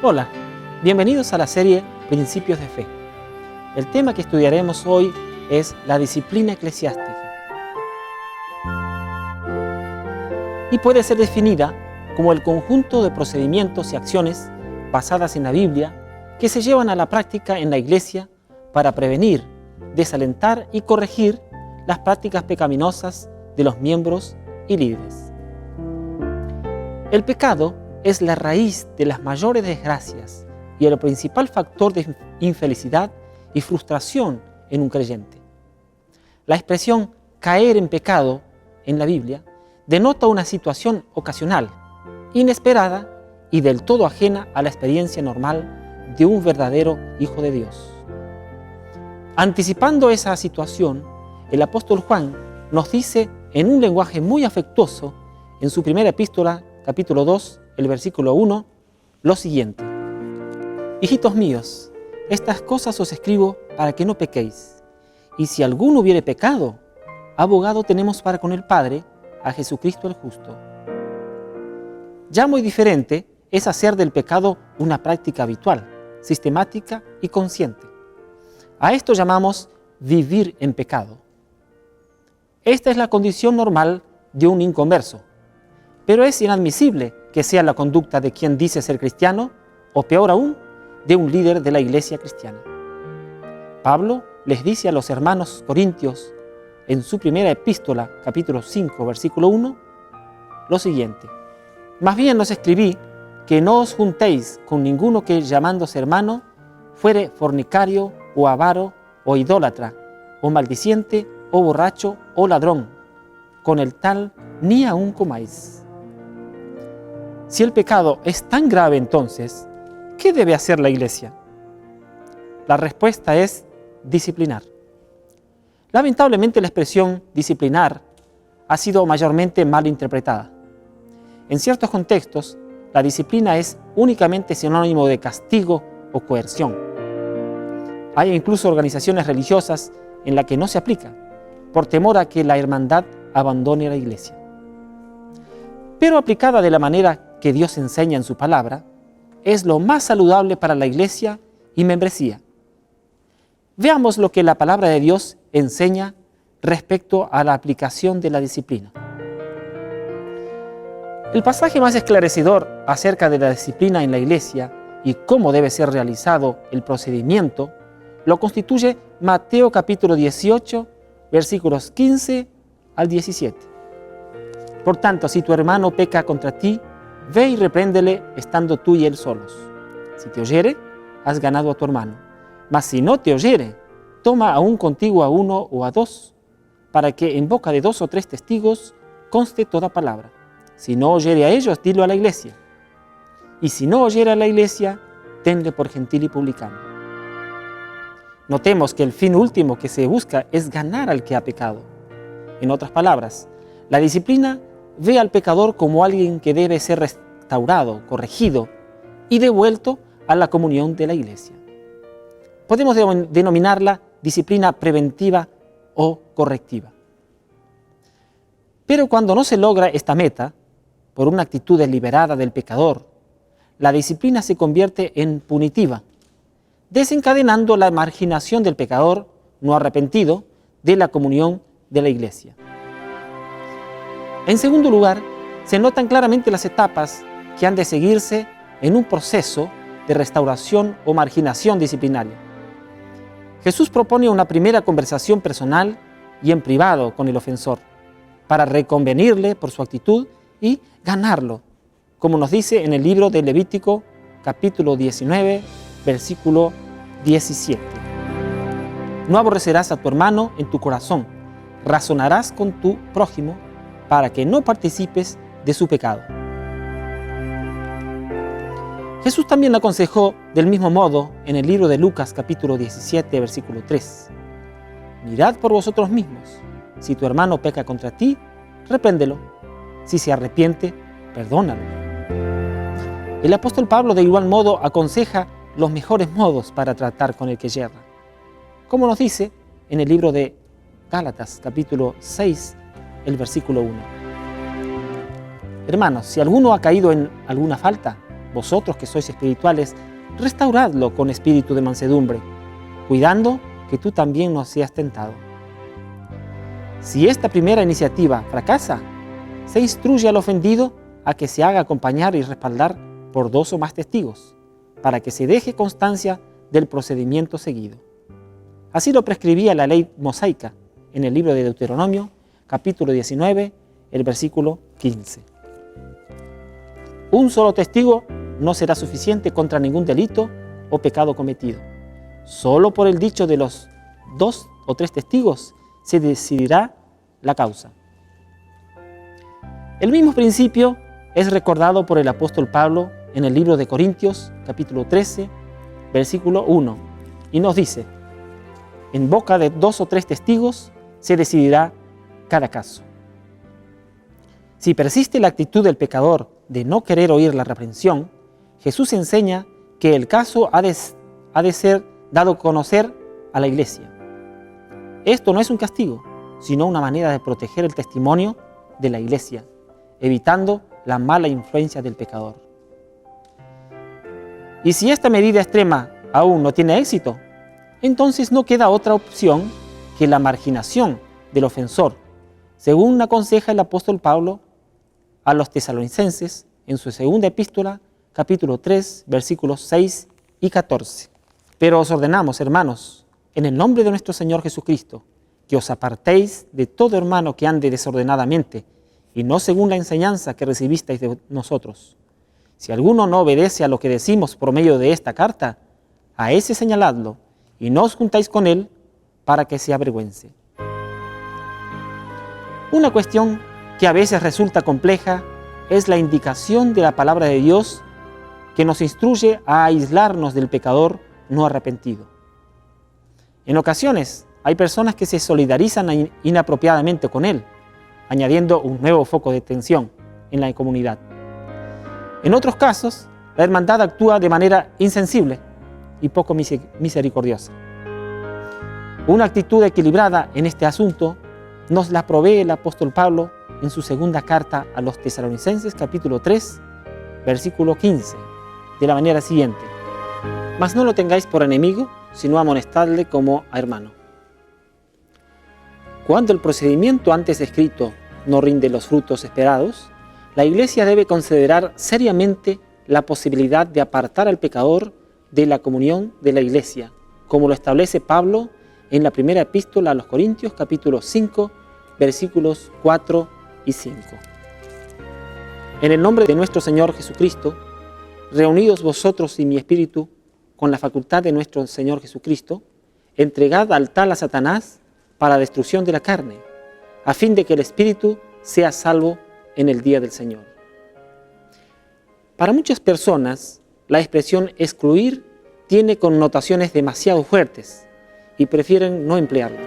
Hola, bienvenidos a la serie Principios de Fe. El tema que estudiaremos hoy es la disciplina eclesiástica. Y puede ser definida como el conjunto de procedimientos y acciones basadas en la Biblia que se llevan a la práctica en la Iglesia para prevenir, desalentar y corregir las prácticas pecaminosas de los miembros y líderes. El pecado es la raíz de las mayores desgracias y el principal factor de infelicidad y frustración en un creyente. La expresión caer en pecado en la Biblia denota una situación ocasional, inesperada y del todo ajena a la experiencia normal de un verdadero Hijo de Dios. Anticipando esa situación, el apóstol Juan nos dice en un lenguaje muy afectuoso en su primera epístola, capítulo 2, el versículo 1, lo siguiente: Hijitos míos, estas cosas os escribo para que no pequéis. Y si alguno hubiere pecado, abogado tenemos para con el Padre, a Jesucristo el justo. Ya muy diferente es hacer del pecado una práctica habitual, sistemática y consciente. A esto llamamos vivir en pecado. Esta es la condición normal de un inconverso, pero es inadmisible que sea la conducta de quien dice ser cristiano, o peor aún, de un líder de la iglesia cristiana. Pablo les dice a los hermanos corintios en su primera epístola, capítulo 5, versículo 1, lo siguiente: Más bien os escribí que no os juntéis con ninguno que, llamándose hermano, fuere fornicario, o avaro, o idólatra, o maldiciente, o borracho, o ladrón. Con el tal ni aun comáis. Si el pecado es tan grave, entonces, ¿qué debe hacer la Iglesia? La respuesta es disciplinar. Lamentablemente, la expresión disciplinar ha sido mayormente mal interpretada. En ciertos contextos, la disciplina es únicamente sinónimo de castigo o coerción. Hay incluso organizaciones religiosas en las que no se aplica, por temor a que la hermandad abandone la Iglesia. Pero aplicada de la manera que Dios enseña en su palabra, es lo más saludable para la Iglesia y membresía. Veamos lo que la palabra de Dios enseña respecto a la aplicación de la disciplina. El pasaje más esclarecedor acerca de la disciplina en la Iglesia y cómo debe ser realizado el procedimiento lo constituye Mateo capítulo 18, versículos 15 al 17. Por tanto, si tu hermano peca contra ti, ve y repréndele estando tú y él solos. Si te oyere, has ganado a tu hermano. Mas si no te oyere, toma aún contigo a uno o a dos, para que en boca de 2 o 3 testigos conste toda palabra. Si no oyere a ellos, dilo a la iglesia. Y si no oyere a la iglesia, tenle por gentil y publicano. Notemos que el fin último que se busca es ganar al que ha pecado. En otras palabras, la disciplina ve al pecador como alguien que debe ser restaurado, corregido y devuelto a la comunión de la Iglesia. Podemos denominarla disciplina preventiva o correctiva. Pero cuando no se logra esta meta, por una actitud deliberada del pecador, la disciplina se convierte en punitiva, desencadenando la marginación del pecador no arrepentido de la comunión de la Iglesia. En segundo lugar, se notan claramente las etapas que han de seguirse en un proceso de restauración o marginación disciplinaria. Jesús propone una primera conversación personal y en privado con el ofensor, para reconvenirle por su actitud y ganarlo, como nos dice en el libro de Levítico, capítulo 19, versículo 17. No aborrecerás a tu hermano en tu corazón, razonarás con tu prójimo para que no participes de su pecado. Jesús también aconsejó del mismo modo en el libro de Lucas capítulo 17, versículo 3. Mirad por vosotros mismos. Si tu hermano peca contra ti, repréndelo. Si se arrepiente, perdónalo. El apóstol Pablo de igual modo aconseja los mejores modos para tratar con el que yerra, como nos dice en el libro de Gálatas capítulo 6, el versículo 1. Hermanos, si alguno ha caído en alguna falta, vosotros que sois espirituales, restauradlo con espíritu de mansedumbre, cuidando que tú también no seas tentado. Si esta primera iniciativa fracasa, se instruye al ofendido a que se haga acompañar y respaldar por 2 o más testigos, para que se deje constancia del procedimiento seguido. Así lo prescribía la ley mosaica en el libro de Deuteronomio, capítulo 19, el versículo 15. Un solo testigo no será suficiente contra ningún delito o pecado cometido. Solo por el dicho de los 2 o 3 testigos se decidirá la causa. El mismo principio es recordado por el apóstol Pablo en el libro de Corintios, capítulo 13, versículo 1, y nos dice: en boca de 2 o 3 testigos se decidirá cada caso. Si persiste la actitud del pecador de no querer oír la reprensión, Jesús enseña que el caso ha de ser dado a conocer a la iglesia. Esto no es un castigo, sino una manera de proteger el testimonio de la iglesia, evitando la mala influencia del pecador. Y si esta medida extrema aún no tiene éxito, entonces no queda otra opción que la marginación del ofensor, según aconseja el apóstol Pablo a los tesalonicenses en su segunda epístola, capítulo 3, versículos 6 y 14. Pero os ordenamos, hermanos, en el nombre de nuestro Señor Jesucristo, que os apartéis de todo hermano que ande desordenadamente, y no según la enseñanza que recibisteis de nosotros. Si alguno no obedece a lo que decimos por medio de esta carta, a ese señaladlo, y no os juntáis con él para que se avergüence. Una cuestión que a veces resulta compleja es la indicación de la palabra de Dios que nos instruye a aislarnos del pecador no arrepentido. En ocasiones hay personas que se solidarizan inapropiadamente con él, añadiendo un nuevo foco de tensión en la comunidad. En otros casos, la hermandad actúa de manera insensible y poco misericordiosa. Una actitud equilibrada en este asunto nos la provee el apóstol Pablo en su segunda carta a los tesalonicenses, capítulo 3, versículo 15, de la manera siguiente: mas no lo tengáis por enemigo, sino amonestadle como a hermano. Cuando el procedimiento antes descrito no rinde los frutos esperados, la Iglesia debe considerar seriamente la posibilidad de apartar al pecador de la comunión de la Iglesia, como lo establece Pablo en la primera epístola a los Corintios, capítulo 5, versículos 4 y 5. En el nombre de nuestro Señor Jesucristo, reunidos vosotros y mi espíritu con la facultad de nuestro Señor Jesucristo, entregad al tal a Satanás para destrucción de la carne, a fin de que el espíritu sea salvo en el día del Señor. Para muchas personas, la expresión excluir tiene connotaciones demasiado fuertes y prefieren no emplearla.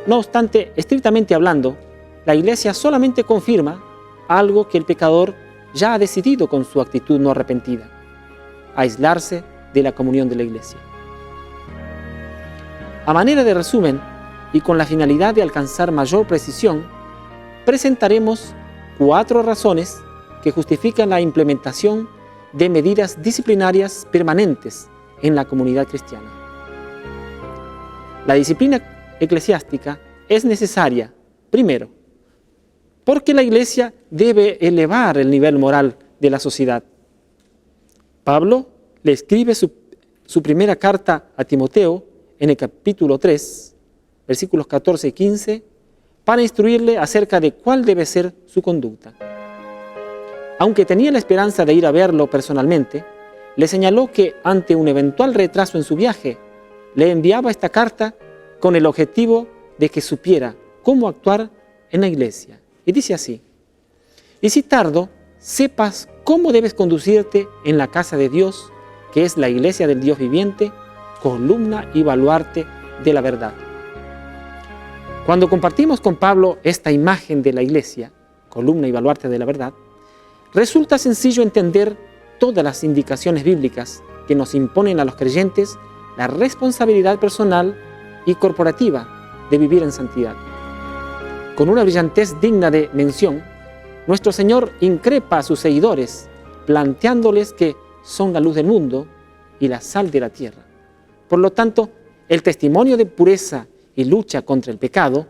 No obstante, estrictamente hablando, la Iglesia solamente confirma algo que el pecador ya ha decidido con su actitud no arrepentida: aislarse de la comunión de la Iglesia. A manera de resumen, y con la finalidad de alcanzar mayor precisión, presentaremos 4 razones que justifican la implementación de medidas disciplinarias permanentes en la comunidad cristiana. La disciplina eclesiástica es necesaria, primero, porque la Iglesia debe elevar el nivel moral de la sociedad. Pablo le escribe su primera carta a Timoteo en el capítulo 3, versículos 14 y 15, para instruirle acerca de cuál debe ser su conducta. Aunque tenía la esperanza de ir a verlo personalmente, le señaló que ante un eventual retraso en su viaje, le enviaba esta carta con el objetivo de que supiera cómo actuar en la iglesia. Y dice así: y si tardo, sepas cómo debes conducirte en la casa de Dios, que es la iglesia del Dios viviente, columna y baluarte de la verdad. Cuando compartimos con Pablo esta imagen de la iglesia, columna y baluarte de la verdad, resulta sencillo entender todas las indicaciones bíblicas que nos imponen a los creyentes la responsabilidad personal y corporativa de vivir en santidad. Con una brillantez digna de mención, nuestro Señor increpa a sus seguidores, planteándoles que son la luz del mundo y la sal de la tierra. Por lo tanto, el testimonio de pureza y lucha contra el pecado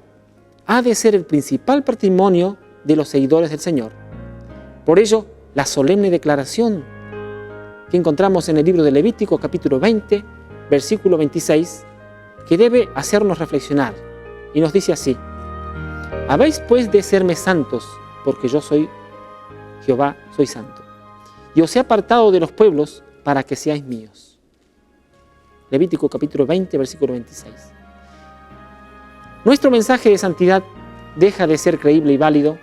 ha de ser el principal patrimonio de los seguidores del Señor. Por ello, la solemne declaración que encontramos en el libro de Levítico, capítulo 20, versículo 26, que debe hacernos reflexionar, y nos dice así: habéis pues de serme santos, porque yo soy Jehová, soy santo, y os he apartado de los pueblos para que seáis míos. Levítico capítulo 20, versículo 26. Nuestro mensaje de santidad deja de ser creíble y válido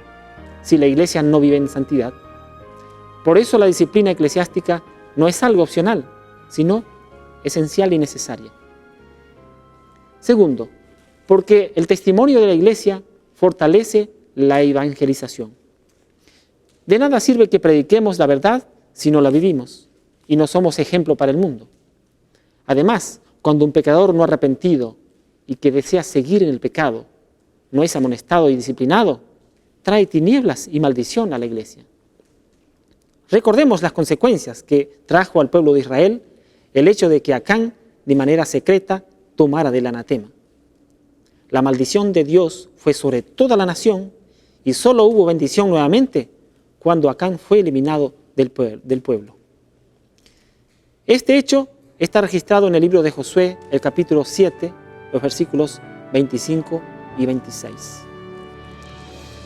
si la Iglesia no vive en santidad. Por eso la disciplina eclesiástica no es algo opcional, sino esencial y necesaria. Segundo, porque el testimonio de la Iglesia fortalece la evangelización. De nada sirve que prediquemos la verdad si no la vivimos y no somos ejemplo para el mundo. Además, cuando un pecador no arrepentido y que desea seguir en el pecado no es amonestado y disciplinado, trae tinieblas y maldición a la Iglesia. Recordemos las consecuencias que trajo al pueblo de Israel el hecho de que Acán, de manera secreta, tomara del anatema. La maldición de Dios fue sobre toda la nación y solo hubo bendición nuevamente cuando Acán fue eliminado del pueblo. Este hecho está registrado en el libro de Josué, el capítulo 7, los versículos 25 y 26.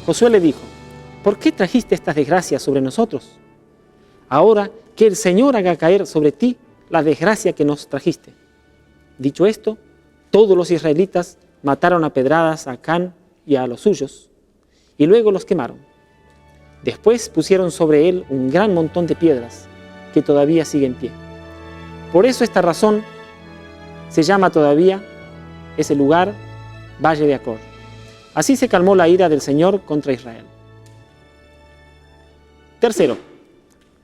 Josué le dijo: ¿por qué trajiste estas desgracias sobre nosotros? Ahora que el Señor haga caer sobre ti la desgracia que nos trajiste. Dicho esto, todos los israelitas mataron a pedradas a Acán y a los suyos, y luego los quemaron. Después pusieron sobre él un gran montón de piedras, que todavía sigue en pie. Por eso esta razón se llama todavía ese lugar Valle de Acor. Así se calmó la ira del Señor contra Israel. Tercero,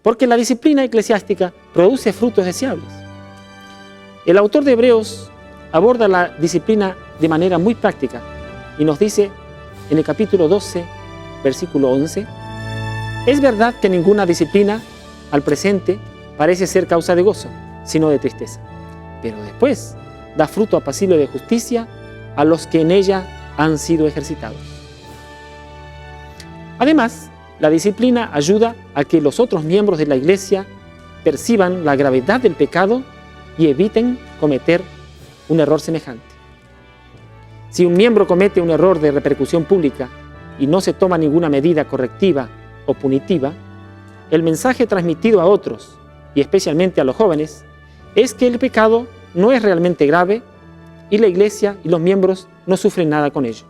porque la disciplina eclesiástica produce frutos deseables. El autor de Hebreos aborda la disciplina de manera muy práctica y nos dice en el capítulo 12, versículo 11, es verdad que ninguna disciplina al presente parece ser causa de gozo, sino de tristeza, pero después da fruto apacible de justicia a los que en ella han sido ejercitados. Además, la disciplina ayuda a que los otros miembros de la Iglesia perciban la gravedad del pecado y eviten cometer un error semejante. Si un miembro comete un error de repercusión pública y no se toma ninguna medida correctiva o punitiva, el mensaje transmitido a otros, y especialmente a los jóvenes, es que el pecado no es realmente grave y la Iglesia y los miembros no sufren nada con ello.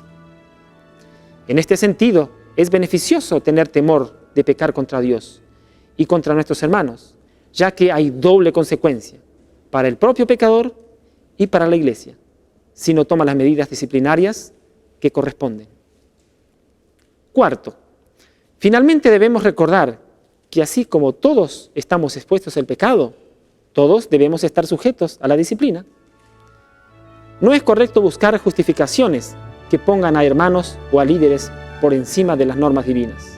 En este sentido, es beneficioso tener temor de pecar contra Dios y contra nuestros hermanos, ya que hay doble consecuencia para el propio pecador y para la Iglesia, si no toma las medidas disciplinarias que corresponden. Cuarto, finalmente debemos recordar que así como todos estamos expuestos al pecado, todos debemos estar sujetos a la disciplina. No es correcto buscar justificaciones que pongan a hermanos o a líderes por encima de las normas divinas.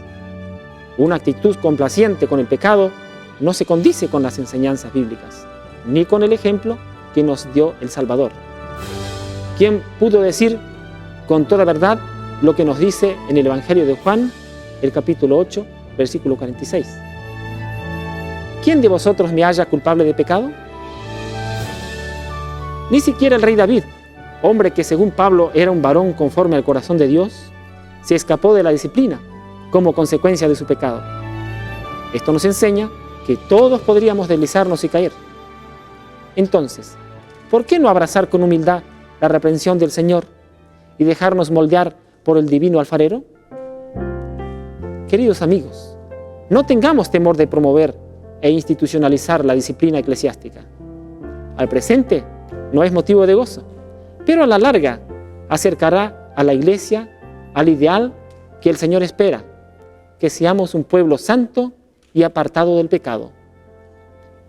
Una actitud complaciente con el pecado no se condice con las enseñanzas bíblicas, ni con el ejemplo que nos dio el Salvador. ¿Quién pudo decir con toda verdad lo que nos dice en el Evangelio de Juan, el capítulo 8, versículo 46? ¿Quién de vosotros me halla culpable de pecado? Ni siquiera el rey David, hombre que según Pablo era un varón conforme al corazón de Dios, se escapó de la disciplina como consecuencia de su pecado. Esto nos enseña que todos podríamos deslizarnos y caer. Entonces, ¿por qué no abrazar con humildad la reprensión del Señor y dejarnos moldear por el divino alfarero? Queridos amigos, no tengamos temor de promover e institucionalizar la disciplina eclesiástica. Al presente no es motivo de gozo, pero a la larga acercará a la Iglesia al ideal que el Señor espera, que seamos un pueblo santo y apartado del pecado.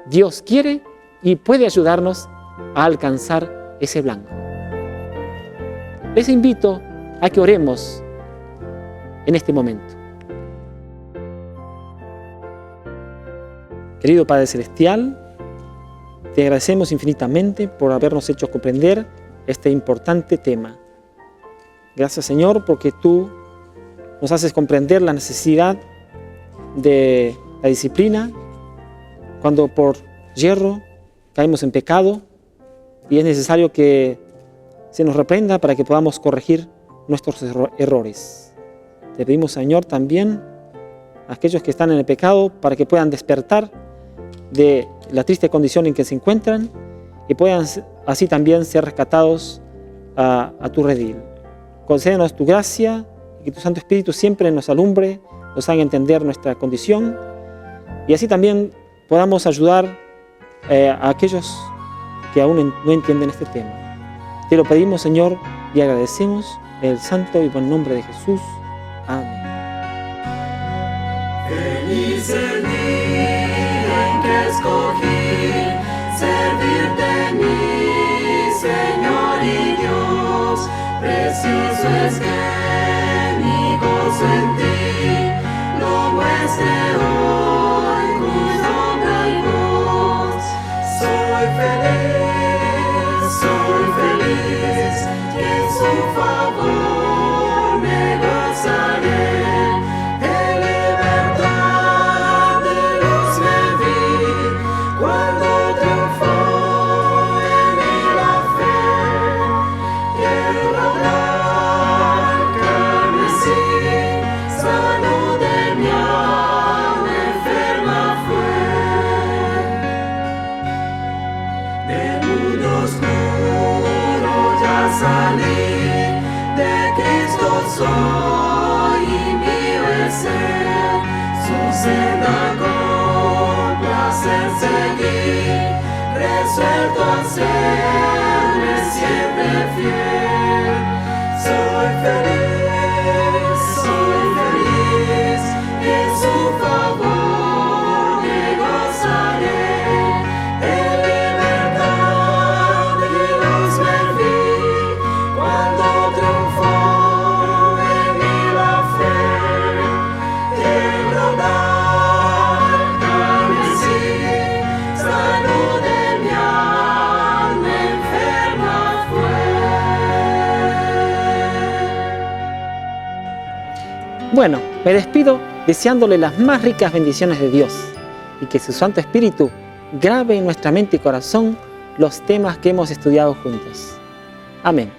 Dios quiere y puede ayudarnos a alcanzar ese blanco. Les invito a que oremos en este momento. Querido Padre Celestial, te agradecemos infinitamente por habernos hecho comprender este importante tema. Gracias, Señor, porque tú nos haces comprender la necesidad de la disciplina cuando por yerro caemos en pecado y es necesario que se nos reprenda para que podamos corregir nuestros errores. Te pedimos, Señor, también a aquellos que están en el pecado para que puedan despertar de la triste condición en que se encuentran y puedan así también ser rescatados a tu redil. Concédenos tu gracia y que tu Santo Espíritu siempre nos alumbre, nos haga entender nuestra condición y así también podamos ayudar a aquellos que aún no entienden este tema. Te lo pedimos, Señor, y agradecemos en el santo y buen nombre de Jesús. Amén. Feliz el día en que escogí servirte, mi Señor y Dios. Preciso es que mi gozo en ti lo muestre hoy con nombre y voz. Soy feliz, que en su favor me gozaré. Soy y mío es ser, su senda con placer seguir, resuelto a serme siempre fiel. Soy feliz, y en su favor me gozaré. En libertad y luz me vi cuando triunfó. Bueno, me despido deseándole las más ricas bendiciones de Dios y que su Santo Espíritu grabe en nuestra mente y corazón los temas que hemos estudiado juntos. Amén.